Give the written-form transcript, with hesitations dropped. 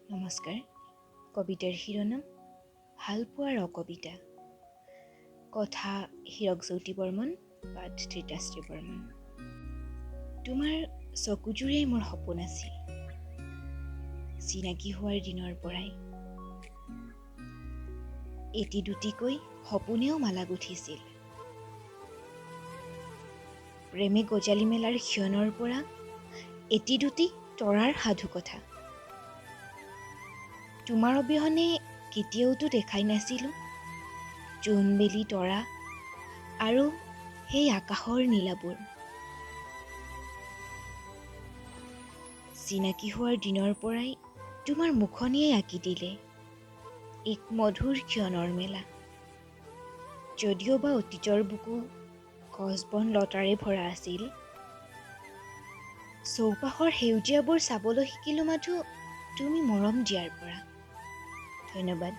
নমস্কাৰ। কবিতাৰ শিৰোনাম ভালপোৱাৰ অকবিতা। কথা হীৰকজ্যোতি বৰ্মন, পাঠ ধৃতাশ্ৰী বৰ্মন। তোমাৰ চকুযোৰেই মোৰ সপোন আছিল, চিনাকি হোৱাৰ দিনৰ পৰাই। এটি দুটিকৈ সপোনেও মালা গুঠিছিল। প্ৰেমে গজালি মেলাৰ ক্ষণৰ পৰা এটি দুটি তৰাৰ সাধু কথা। তোমাৰ অবিহনে কেতিয়াওতো দেখাই নাছিলোঁ জোনবেলি তৰা আৰু সেই আকাশৰ নীলাবোৰ। চিনাকি হোৱাৰ দিনৰ পৰাই তোমাৰ মুখনিয়ে আঁকি দিলে এক মধুৰ ক্ষণৰ মেলা। যদিও বা অতীতৰ বুকু গছবন লতাৰে ভৰা আছিল, চৌপাশৰ সেউজীয়াবোৰ চাবলৈ শিকিলোঁ মাথো তুমি মৰম দিয়াৰ পৰা। ধন্যবাদ।